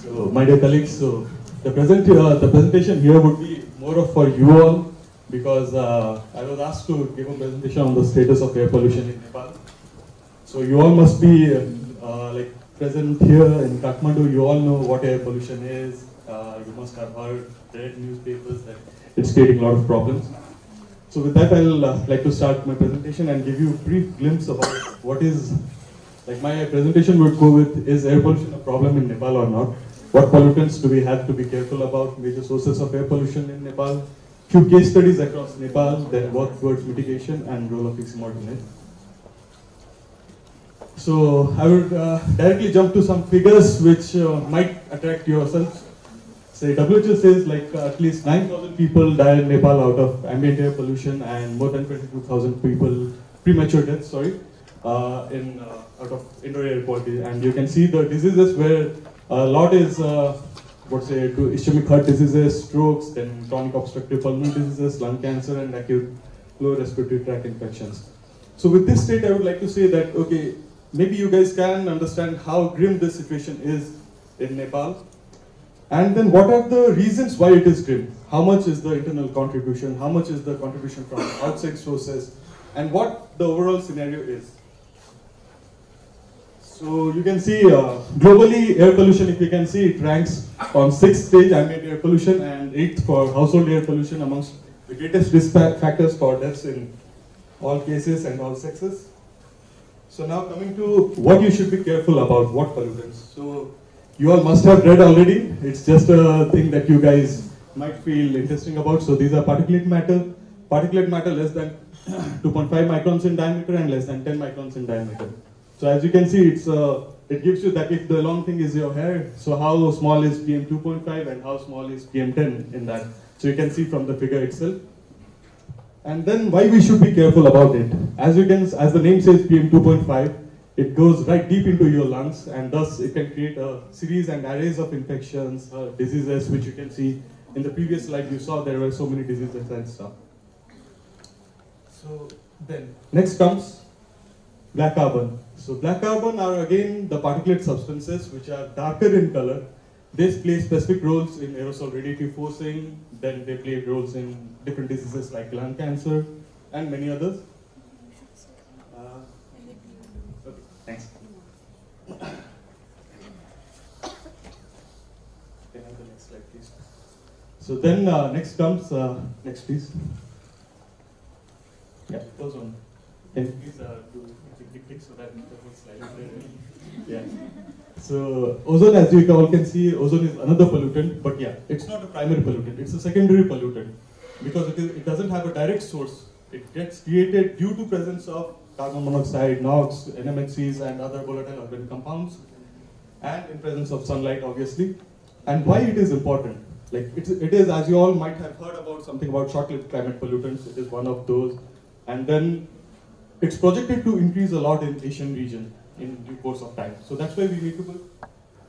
So, my dear colleagues, so the presentation here would be more of for you all because I was asked to give a presentation on the status of air pollution in Nepal. So you all must be like present here in Kathmandu. You all know what air pollution is. You must have heard, read newspapers that it's creating a lot of problems. So with that, I'll like to start my presentation and give you a brief glimpse about what is, like my presentation would go with, is air pollution a problem in Nepal or not? What pollutants do we have to be careful about? Major sources of air pollution in Nepal. Few case studies across Nepal, then work towards mitigation and role of fixing alternate. So I would directly jump to some figures which might attract yourselves. Say WHO says like at least 9,000 people die in Nepal out of ambient air pollution and more than 22,000 people, premature deaths, sorry, out of indoor air quality. And you can see the diseases where a lot is, to ischemic heart diseases, strokes, then chronic obstructive pulmonary diseases, lung cancer, and acute lower respiratory tract infections. So with this state, I would like to say that, okay, maybe you guys can understand how grim this situation is in Nepal. And then what are the reasons why it is grim? How much is the internal contribution? How much is the contribution from outside sources? And what the overall scenario is? So you can see globally air pollution, if you can see, it ranks on 6th stage ambient air pollution and 8th for household air pollution amongst the greatest risk factors for deaths in all cases and all sexes. So now coming to what you should be careful about, what pollutants. So you all must have read already. It's just a thing that you guys might feel interesting about. So these are particulate matter less than 2.5 microns in diameter and less than 10 microns in diameter. So as you can see, it gives you that if the long thing is your hair, so how small is PM 2.5 and how small is PM 10 in that. So you can see from the figure itself. And then why we should be careful about it. As the name says, PM 2.5, it goes right deep into your lungs, and thus it can create a series and arrays of infections, diseases, which you can see in the previous slide. You saw there were so many diseases and stuff. So then next comes black carbon. So black carbon are again the particulate substances which are darker in color. They play specific roles in aerosol radiative forcing, then they play roles in different diseases like lung cancer and many others. Okay, thanks. Can I have the next slide, please? So then next comes, next please. Yeah, ozone. Can you please do click so that the whole slide is there? Yeah. So ozone, as you all can see, ozone is another pollutant, but yeah, it's not a primary pollutant, it's a secondary pollutant because it doesn't have a direct source. It gets created due to presence of carbon monoxide, NOx, NMHCs and other volatile organic compounds, and in presence of sunlight obviously. And why it is important? Like it is, as you all might have heard about something about short-lived climate pollutants, it is one of those. And then it's projected to increase a lot in Asian region in due course of time. So that's why we need to build.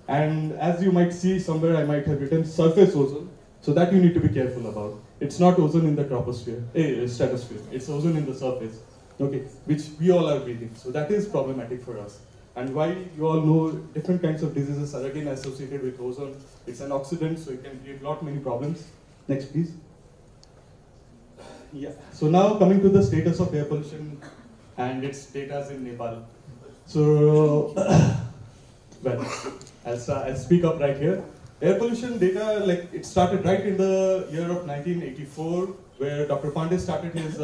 And as you might see somewhere, I might have written surface ozone. So that you need to be careful about. It's not ozone in the troposphere, stratosphere. It's ozone in the surface, okay, which we all are breathing. So that is problematic for us. And why you all know different kinds of diseases are again associated with ozone. It's an oxidant, so it can create many problems. Next, please. Yeah. So now coming to the status of air pollution and its data in Nepal. So, well, I'll speak up right here. Air pollution data, like it started right in the year of 1984, where Dr. Pandey started his,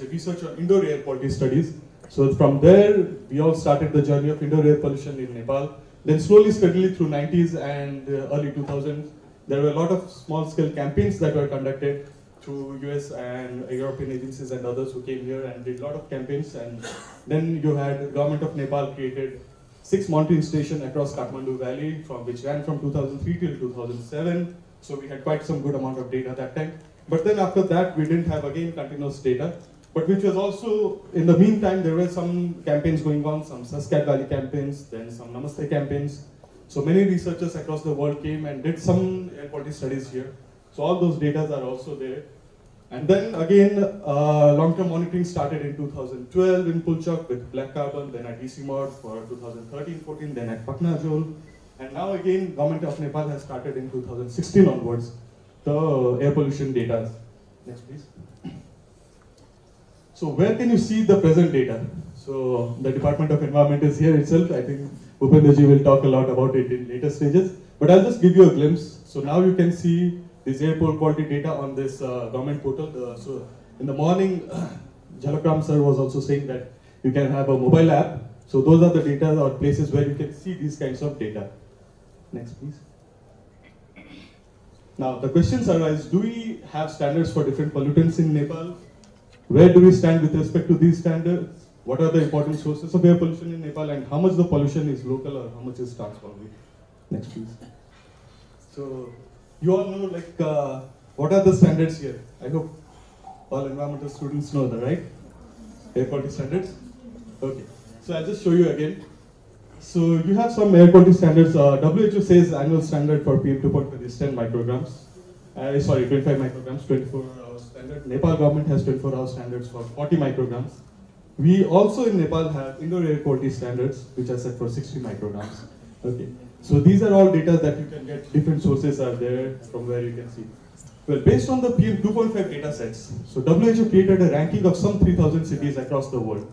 research on indoor air quality studies. So from there, we all started the journey of indoor air pollution in Nepal. Then slowly, steadily through 90s and early 2000s, there were a lot of small-scale campaigns that were conducted through US and European agencies and others who came here and did a lot of campaigns. And then you had the government of Nepal created 6 monitoring stations across Kathmandu Valley, which ran from 2003 till 2007. So we had quite some good amount of data that time. But then after that, we didn't have again continuous data. But which was also, in the meantime, there were some campaigns going on, some Suscat Valley campaigns, then some Namaste campaigns. So many researchers across the world came and did some air quality studies here. So all those data are also there. And then again, long-term monitoring started in 2012 in Pulchok with black carbon, then at ECMOD for 2013-14, then at Paknajol. And now again, government of Nepal has started in 2016 onwards the air pollution data. Next, please. So where can you see the present data? So the Department of Environment is here itself. I think Bhupendraji will talk a lot about it in later stages. But I'll just give you a glimpse. So now you can see this air quality data on this government portal. So in the morning, Jalakram sir was also saying that you can have a mobile app. So those are the data or places where you can see these kinds of data. Next, please. Now the questions arise, do we have standards for different pollutants in Nepal? Where do we stand with respect to these standards? What are the important sources of air pollution in Nepal, and how much the pollution is local or how much is transboundary? Next, please. So you all know what are the standards here? I hope all environmental students know that, right? Air quality standards. Okay. So I'll just show you again. So you have some air quality standards. WHO says annual standard for PM2.5 is 10 micrograms. 25 micrograms, 24-hour standard. Nepal government has 24-hour standards for 40 micrograms. We also in Nepal have indoor air quality standards, which are set for 60 micrograms. Okay. So these are all data that you can get. Different sources are there from where you can see. Well, based on the PM2.5 data sets, so WHO created a ranking of some 3,000 cities across the world.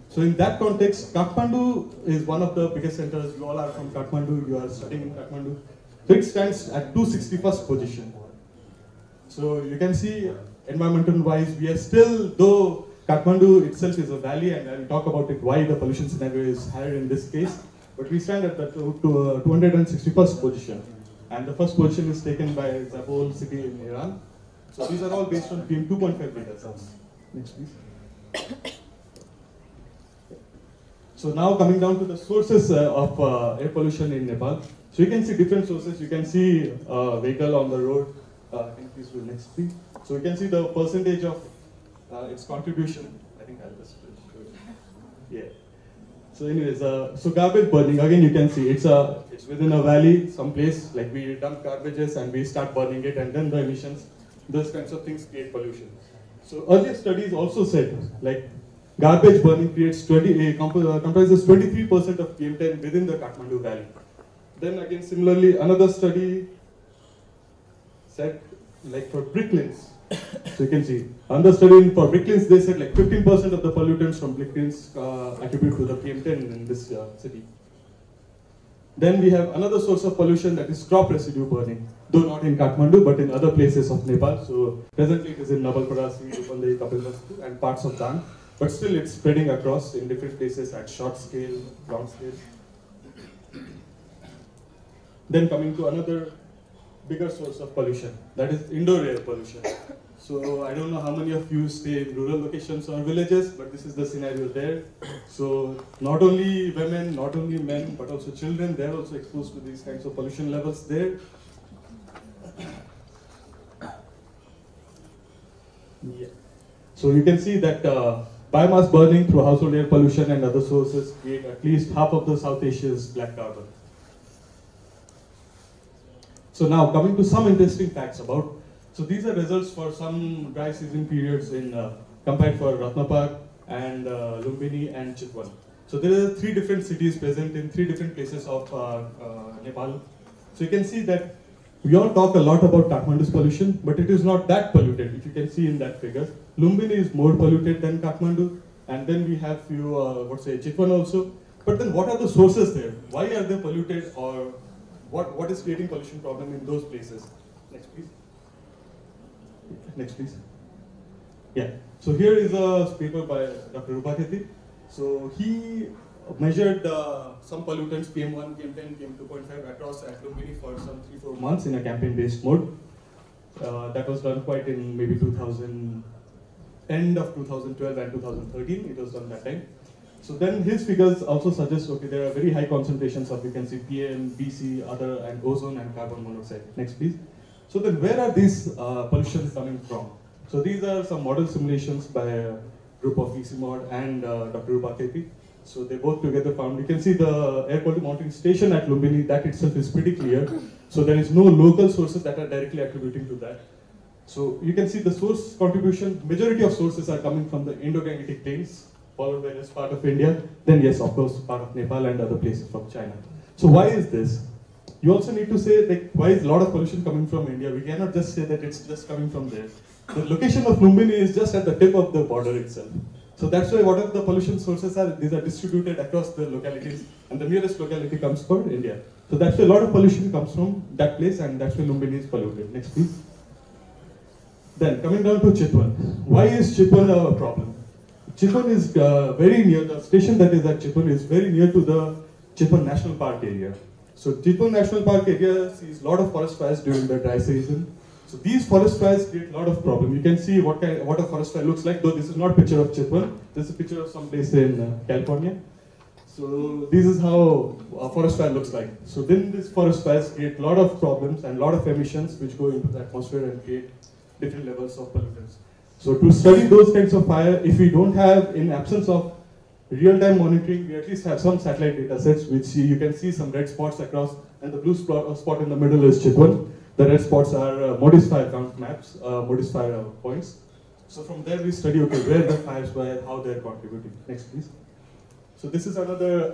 So in that context, Kathmandu is one of the biggest centers. You all are from Kathmandu, you are studying in Kathmandu. So it stands at 261st position. So you can see, environmental-wise, we are still, though Kathmandu itself is a valley, and I'll talk about it, why the pollution scenario is higher in this case, but we stand at the 261st position. And the first position is taken by Zabul city in Iran. So these are all based on PM2.5 data sets. Next, please. So now coming down to the sources of air pollution in Nepal. So you can see different sources. You can see vehicle on the road. Can you please do next, please? So you can see the percentage of its contribution. I think I'll just show it. Yeah. So anyways, so garbage burning, again you can see it's within a valley, someplace, like we dump garbages and we start burning it, and then the emissions, those kinds of things create pollution. So earlier studies also said, like, garbage burning creates comprises 23% of PM10 within the Kathmandu Valley. Then again, similarly, another study said, like for bricklins, so you can see, another study for bricklins, they said like 15% of the pollutants from bricklins attribute to the PM10 in this city. Then we have another source of pollution, that is crop residue burning, though not in Kathmandu, but in other places of Nepal. So presently it is in Navalparasi, Rupandai, Kapilvastu, and parts of Dan. But still it's spreading across in different places at short scale, long scale. Then coming to another bigger source of pollution, that is indoor air pollution. So I don't know how many of you stay in rural locations or villages, but this is the scenario there. So not only women, not only men, but also children, they're also exposed to these kinds of pollution levels there. Yeah. So you can see that biomass burning through household air pollution and other sources create at least half of the South Asia's black carbon. So now coming to some interesting facts about, so these are results for some dry season periods in compared for Ratnapark and Lumbini and Chitwan. So there are 3 different cities present in 3 different places of Nepal. So you can see that we all talk a lot about Kathmandu's pollution, but it is not that polluted, if you can see in that figure. Lumbini is more polluted than Kathmandu, and then we have few, Chitwan also. But then what are the sources there? Why are they polluted, or what is creating pollution problem in those places? Next, please. Next, please. Yeah. So here is a paper by Dr. Rupa Khetti. So he measured some pollutants, PM1, PM10, PM2.5 across at Lumbini for some 3-4 months in a campaign-based mode. That was done quite in maybe end of 2012 and 2013. It was done that time. So then his figures also suggest, okay, there are very high concentrations of, you can see PM, BC, other, and ozone and carbon monoxide. Next, please. So then where are these pollutions coming from? So these are some model simulations by a group of ECMOD and Dr. Rupa Khetti. So they both together found, you can see the air quality monitoring station at Lumbini, that itself is pretty clear. So there is no local sources that are directly attributing to that. So you can see the source contribution, majority of sources are coming from the Indo-Gangetic plains, followed by this part of India, then yes, of course, part of Nepal and other places from China. So why is this? you also need to say like why is a lot of pollution coming from India? We cannot just say that it's just coming from there. The location of Lumbini is just at the tip of the border itself. So that's why whatever the pollution sources are, these are distributed across the localities, and the nearest locality comes for India. So that's why a lot of pollution comes from that place, and that's why Lumbini is polluted. Next, please. Then coming down to Chitwan. Why is Chitwan a problem? Chitwan is very near, the station that is at Chitwan is very near to the Chitwan National Park area. So Chitwan National Park area sees a lot of forest fires during the dry season. So these forest fires create a lot of problem. You can see what a forest fire looks like, though this is not a picture of Chitwan. This is a picture of some place in California. So this is how a forest fire looks like. So then these forest fires create a lot of problems and a lot of emissions which go into the atmosphere and create different levels of pollutants. So to study those kinds of fire, if we don't have, in absence of real-time monitoring, we at least have some satellite data sets which you can see some red spots across, and the blue spot in the middle is Chitwan. The red spots are Modis fire count maps, Modis fire points. So from there we study, okay, where the fires were, how they're contributing. Next, please. So this is another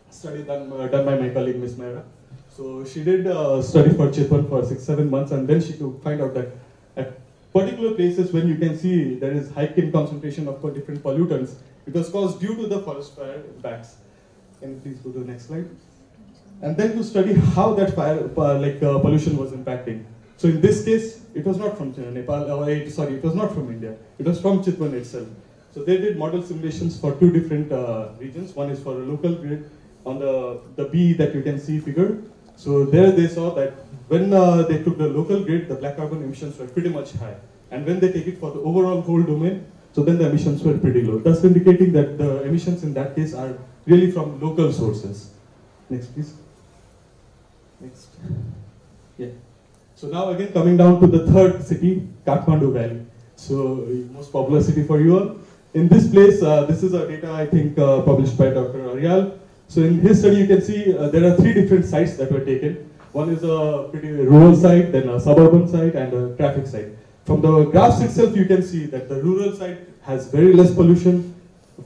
study done by my colleague, Miss Mehra. So she did a study for Chitwan for 6-7 months, and then she could find out that at particular places when you can see there is hike in concentration of different pollutants, it was caused due to the forest fire impacts. Can you please go to the next slide? And then to study how that pollution was impacting. So in this case, it was not from Nepal, sorry, it was not from India. It was from Chitwan itself. So they did model simulations for 2 different regions. One is for a local grid on the B that you can see figured. So there they saw that when they took the local grid, the black carbon emissions were pretty much high. And when they take it for the overall whole domain, so then the emissions were pretty low, thus indicating that the emissions in that case are really from local sources. Next, please. Next. Yeah. So now again coming down to the third city, Kathmandu Valley. So most popular city for you all. In this place, this is a data I think published by Dr. Aryal. So in his study you can see there are 3 different sites that were taken. One is a pretty rural site, then a suburban site, and a traffic site. From the graphs itself you can see that the rural site has very less pollution,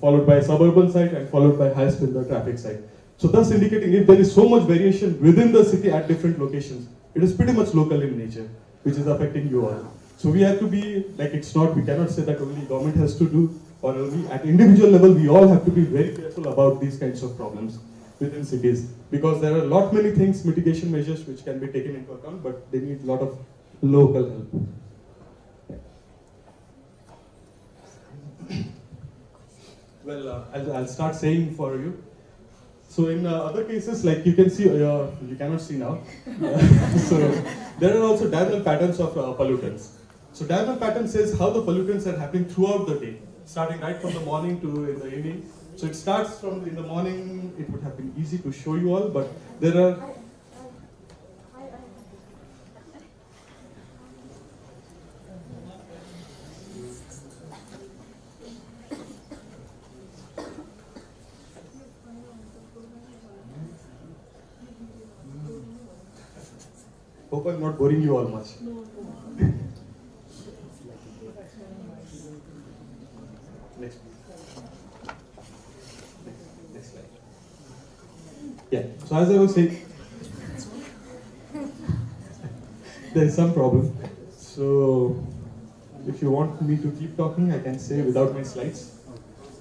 followed by a suburban site, and followed by highest in the traffic site. So thus indicating if there is so much variation within the city at different locations, it is pretty much local in nature, which is affecting you all. So we have to be, like we cannot say that only government has to do, or only at individual level, we all have to be very careful about these kinds of problems within cities. Because there are a lot many things, mitigation measures which can be taken into account, but they need a lot of local help. Well, I'll start saying for you. So in other cases, like you can see, you cannot see now. So there are also diurnal patterns of pollutants. So diurnal pattern says how the pollutants are happening throughout the day, starting right from the morning to in the evening. So it starts from in the morning. It would have been easy to show you all, but there are. Hope I'm not boring you all much. Next, next slide. Yeah. So as I was saying, there is some problem. So if you want me to keep talking, I can say without my slides.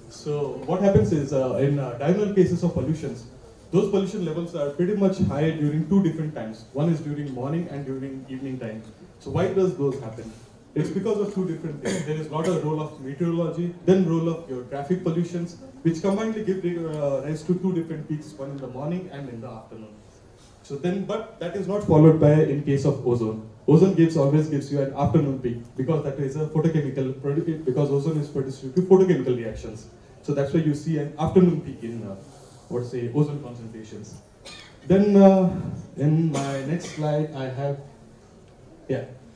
So what happens is in diurnal cases of pollutions, those pollution levels are pretty much high during 2 different times. One is during morning and during evening time. So why does those happen? It's because of 2 different things. There is not a role of meteorology, then role of your traffic pollutions, which combinedly give rise to 2 different peaks, one in the morning and in the afternoon. So then, but that is not followed by in case of ozone. Ozone always gives you an afternoon peak because that is a photochemical product, because ozone is produced due to photochemical reactions. So that's why you see an afternoon peak in ozone concentrations. Then in my next slide I have,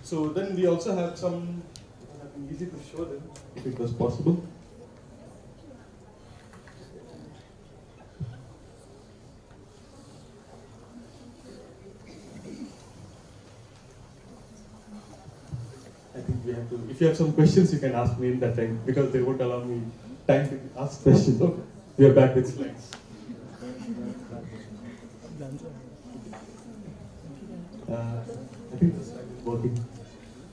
so then we also have some, easy to show them if it was possible. I think we have to, if you have some questions you can ask me in that time because they won't allow me time to ask questions. Okay, we are back with slides. I think the slide is working.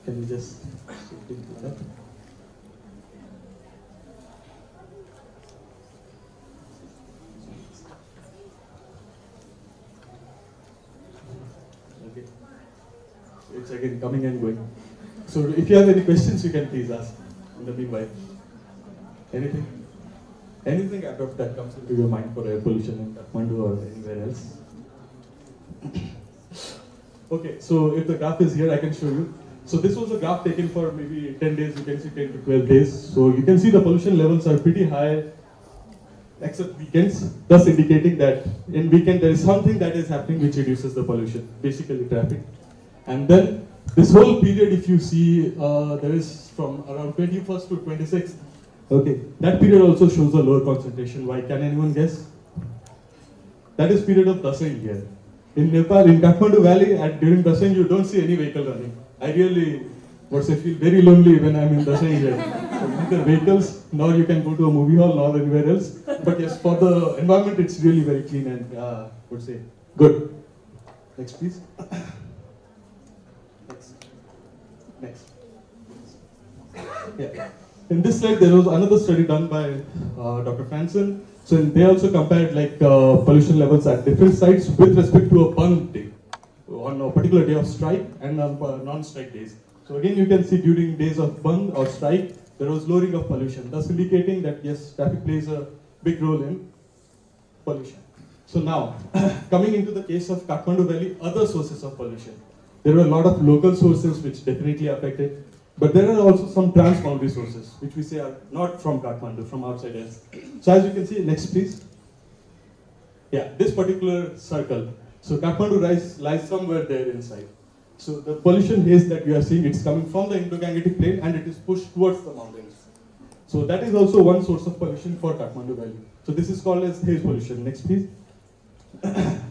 Can you just shift into that? Okay. It's again coming and going. So if you have any questions, you can please ask in the meanwhile. Anything? Anything abrupt that comes into your mind for air pollution in Kathmandu or anywhere else? Okay, so if the graph is here, I can show you. So this was a graph taken for maybe 10 days, you can see 10 to 12 days. So you can see the pollution levels are pretty high, except weekends, thus indicating that in weekend there is something that is happening which reduces the pollution, basically traffic. And then this whole period, if you see, there is from around 21st to 26th. Okay, that period also shows a lower concentration. Why? Can anyone guess? That is period of Dasai here. In Nepal, in Kathmandu Valley, during Dasai, you don't see any vehicle running. I really, feel very lonely when I'm in Dasai here. Neither vehicles, nor you can go to a movie hall, nor anywhere else. But yes, for the environment, it's really very clean and, good. Next, please. Next. Yeah. In this slide, there was another study done by Dr. Franson. So they also compared pollution levels at different sites with respect to a Bandh day, on a particular day of strike and on non-strike days. So again, you can see during days of Bandh or strike, there was lowering of pollution, thus indicating that yes, traffic plays a big role in pollution. So now, coming into the case of Kathmandu Valley, other sources of pollution. There were a lot of local sources which definitely affected. But there are also some transboundary sources, which we say are not from Kathmandu, from outside else. So as you can see, next please. Yeah, this particular circle. So Kathmandu lies somewhere there inside. So the pollution haze that we are seeing, it's coming from the Indo-Gangetic plain and it is pushed towards the mountains. So that is also one source of pollution for Kathmandu Valley. So this is called as haze pollution. Next please.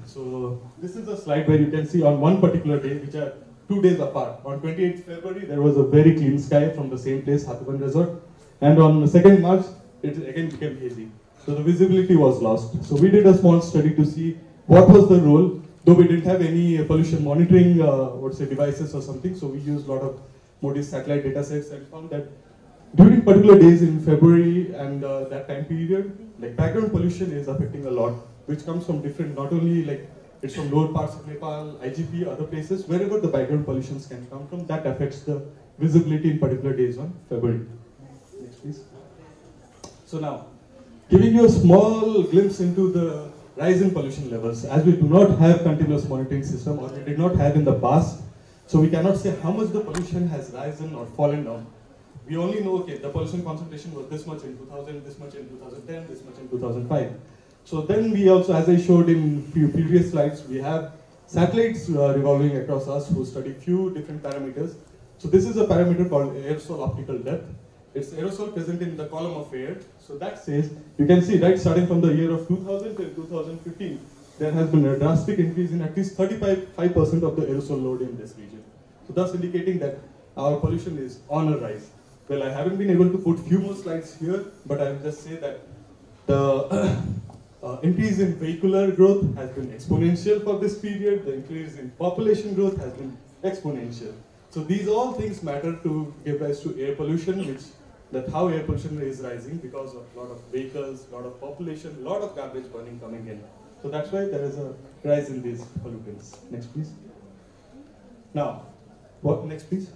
So this is a slide where you can see on one particular day, which are 2 days apart. On 28th February, there was a very clean sky from the same place, Hathiban Resort. And on 2nd March, it again became hazy. So the visibility was lost. So we did a small study to see what was the role, though we didn't have any pollution monitoring devices or something. So we used a lot of MODIS satellite data sets and found that during particular days in February and that time period, background pollution is affecting a lot, which comes from different, not only it's from lower parts of Nepal, IGP, other places, wherever the background pollutions can come from, that affects the visibility in particular days on February. Next, please. So now, giving you a small glimpse into the rise in pollution levels, as we do not have continuous monitoring system, or we did not have in the past, so we cannot say how much the pollution has risen or fallen down. We only know, okay, the pollution concentration was this much in 2000, this much in 2010, this much in 2005. So then we also, as I showed in few previous slides, we have satellites revolving across us who study few different parameters. So this is a parameter called aerosol optical depth. It's aerosol present in the column of air. So that says, you can see, right, starting from the year of 2000 till 2015, there has been a drastic increase in at least 35% of the aerosol load in this region. So thus indicating that our pollution is on a rise. Well, I haven't been able to put few more slides here, but I will just say that the increase in vehicular growth has been exponential for this period. The increase in population growth has been exponential. So these all things matter to give rise to air pollution, how air pollution is rising because of a lot of vehicles, a lot of population, a lot of garbage burning coming in. So that's why there is a rise in these pollutants. Next, please. Now, next, please.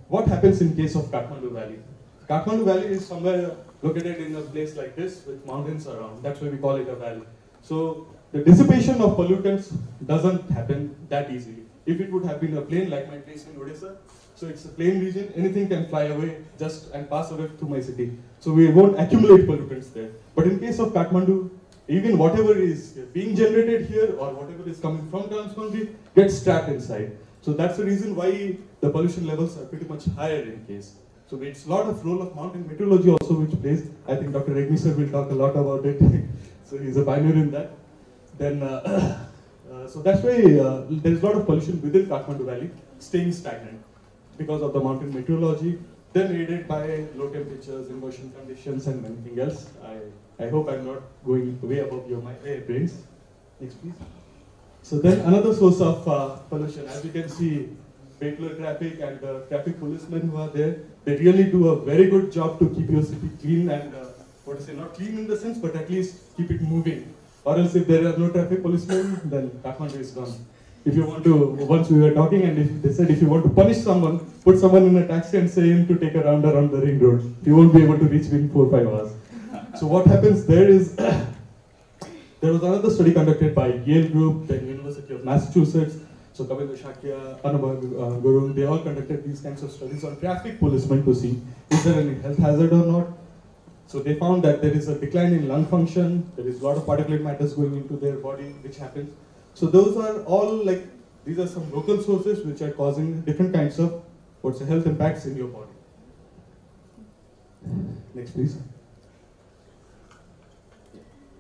What happens in case of Kathmandu Valley? Kathmandu Valley is somewhere located in a place like this with mountains around. That's why we call it a valley. So the dissipation of pollutants doesn't happen that easily. If it would have been a plain like my place in Odisha, so it's a plain region, anything can fly away and pass away through my city. So we won't accumulate pollutants there. But in case of Kathmandu, even whatever is being generated here or whatever is coming from transboundary gets trapped inside. So that's the reason why the pollution levels are pretty much higher in case. So it's a lot of role of mountain meteorology also which plays. I think Dr. Regmi sir will talk a lot about it. So he's a pioneer in that. Then, so that's why there's a lot of pollution within Kathmandu Valley staying stagnant because of the mountain meteorology, then aided by low temperatures, inversion conditions, and anything else. I hope I'm not going way above my brains. Next, please. So then another source of pollution, as you can see, vehicular traffic and traffic policemen who are there, they really do a very good job to keep your city clean and, what to say, not clean in the sense, but at least keep it moving. Or else if there are no traffic policemen, then Kathmandu is gone. If you want to, once we were talking and if they said if you want to punish someone, put someone in a taxi and say him to take a round around the ring road. He won't be able to reach within 4 or 5 hours. So what happens there is, there was another study conducted by Yale Group, then University of Massachusetts. So Kabir Shakya, Anubhav Gurung, they all conducted these kinds of studies on traffic policemen to see is there any health hazard or not. So they found that there is a decline in lung function, there is a lot of particulate matters going into their body, which happens. So those are all like, these are some local sources which are causing different kinds of health impacts in your body. Next please.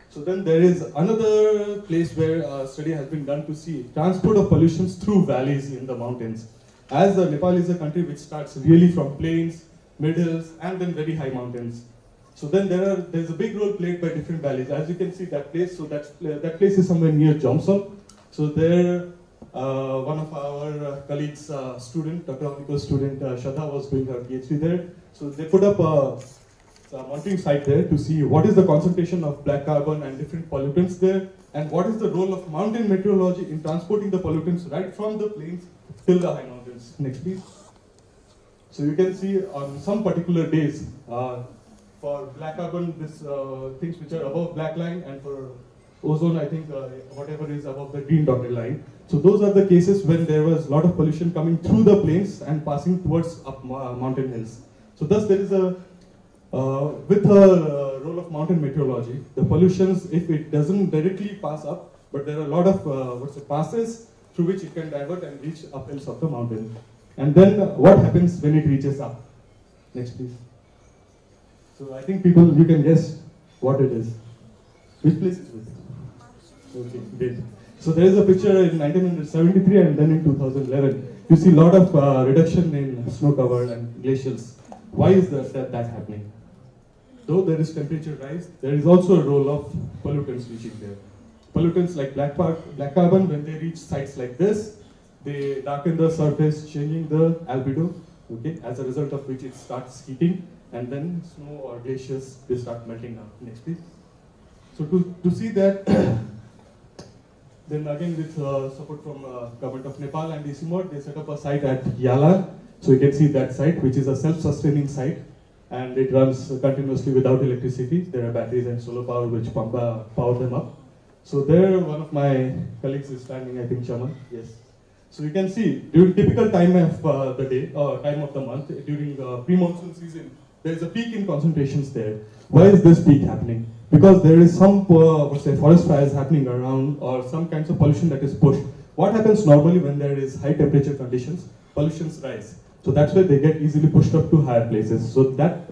So then there is another place where a study has been done to see transport of pollutions through valleys in the mountains. As Nepal is a country which starts really from plains, mid-hills, and then very high mountains. So then there's a big role played by different valleys. As you can see that place, so that place is somewhere near Jomsom. So there, one of our colleagues' student, Dr. Avniko's student, Shraddha was doing her PhD there. So they put up a monitoring site there to see what is the concentration of black carbon and different pollutants there, and what is the role of mountain meteorology in transporting the pollutants right from the plains till the high mountains. Next please. So you can see on some particular days, for black carbon, this things which are above black line, and for ozone, I think whatever is above the green dotted line. So those are the cases when there was a lot of pollution coming through the plains and passing towards up mountain hills. So thus there is a with the role of mountain meteorology, the pollutions, if it doesn't directly pass up, but there are a lot of passes through which it can divert and reach up hills of the mountain. And then what happens when it reaches up? Next please. So I think people, you can guess what it is. Which place is this? Okay, great. So there is a picture in 1973 and then in 2011. You see a lot of reduction in snow cover and glaciers. Why is that happening? Though there is temperature rise, there is also a role of pollutants reaching there. Pollutants like black carbon, when they reach sites like this, they darken the surface, changing the albedo, okay, as a result of which it starts heating, and then snow or glaciers, they start melting down. Next please. So to see that, then again with support from government of Nepal and ICMOD, they set up a site at Yala. So you can see that site, which is a self-sustaining site, and it runs continuously without electricity. There are batteries and solar power which power them up. So there, one of my colleagues is standing, I think Chaman, yes. So you can see, during typical time of the day, or time of the month, during pre-monsoon season, there is a peak in concentrations there. Why is this peak happening? Because there is some, forest fires happening around, or some kinds of pollution that is pushed. What happens normally when there is high temperature conditions? Pollutions rise. So that's why they get easily pushed up to higher places. So that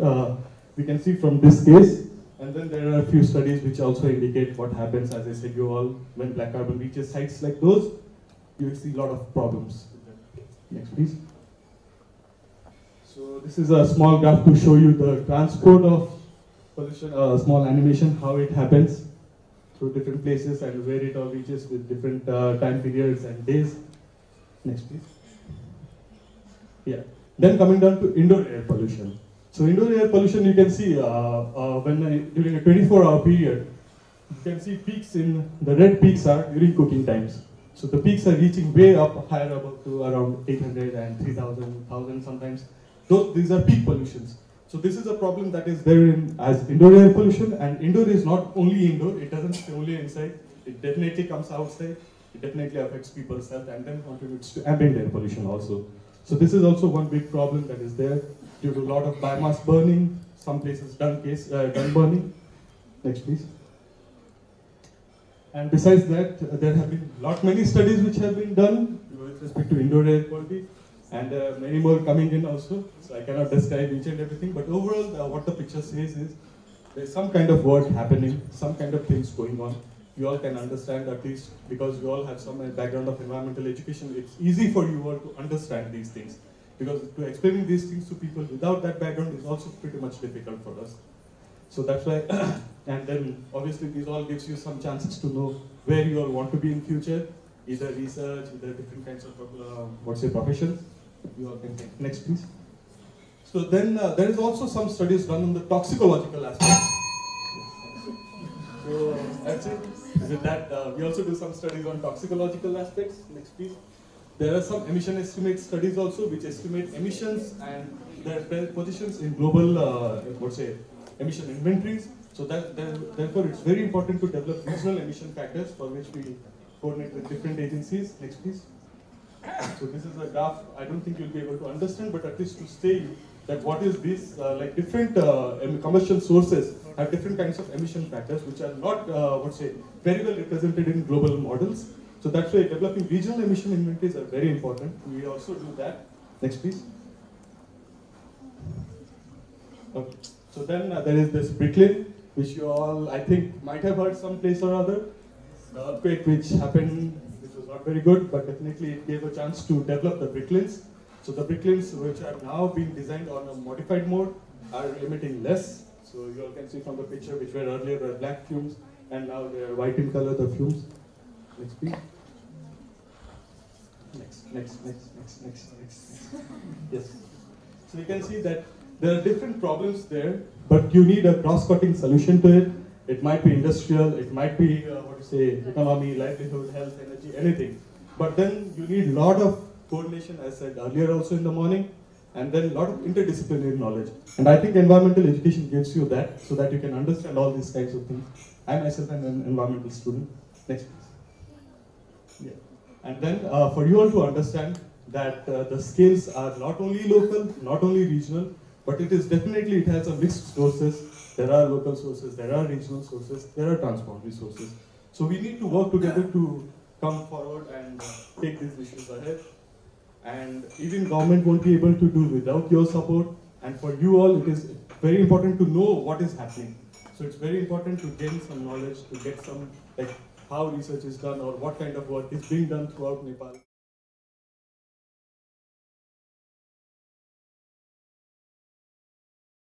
we can see from this case. And then there are a few studies which also indicate what happens, as I said you all, when black carbon reaches sites like those, you will see a lot of problems. Next please. So this is a small graph to show you the transport of pollution, small animation, how it happens through different places and where it all reaches with different time periods and days. Next please. Yeah. Then coming down to indoor air pollution. So indoor air pollution, you can see during a 24-hour period, you can see peaks in, the red peaks are during cooking times. So the peaks are reaching way up, higher above to around 800 and 3000, 1000 sometimes. These are peak pollutions. So this is a problem that is there as indoor air pollution, and indoor is not only indoor, it doesn't stay only inside, it definitely comes outside, it definitely affects people's health and then contributes to ambient air pollution also. So this is also one big problem that is there due to a lot of biomass burning, some places dung burning. Next please. And besides that, there have been many studies which have been done with respect to indoor air quality, and many more coming in also. So I cannot describe each and everything, but overall what the picture says is there's some kind of work happening, some kind of things going on. You all can understand, at least because you all have some background of environmental education, it's easy for you all to understand these things. Because to explaining these things to people without that background is also pretty much difficult for us. So that's why, and then obviously this all gives you some chances to know where you all want to be in future. either research, either different kinds of professions. You all can take next, please. So then there is also some studies done on the toxicological aspect. So that's it. With that, we also do some studies on toxicological aspects. Next, please. There are some emission estimate studies also, which estimate emissions and their positions in global, emission inventories. So therefore, it's very important to develop regional emission factors for which we coordinate with different agencies. Next, please. So this is a graph. I don't think you'll be able to understand, but at least to say that what is this, like different combustion sources have different kinds of emission factors which are not, very well represented in global models. So that's why developing regional emission inventories are very important. We also do that. Next, please. Okay. So then there is this Brooklyn, which you all, I think, might have heard some place or other. The earthquake which happened, which was not very good, but definitely it gave a chance to develop the Brooklyns. So the Brooklyn's, which are now being designed on a modified mode, are emitting less. So you all can see from the picture, which were earlier were black fumes, and now they are white in color, the fumes. Next, please. Next. Yes. So you can see that there are different problems there, but you need a cross-cutting solution to it. It might be industrial, it might be, economy, livelihood, health, energy, anything. But then you need a lot of coordination, as said earlier also in the morning, and then a lot of interdisciplinary knowledge. And I think environmental education gives you that, so that you can understand all these kinds of things. I myself am an environmental student. Next, please. Yeah. And then for you all to understand that the scales are not only local, not only regional, but it has a mixed sources. There are local sources, there are regional sources, there are transboundary sources. So we need to work together to come forward and take these issues ahead. And even government won't be able to do without your support. And for you all, it is very important to know what is happening. So it's very important to gain some knowledge, to get some, like how research is done or what kind of work is being done throughout Nepal.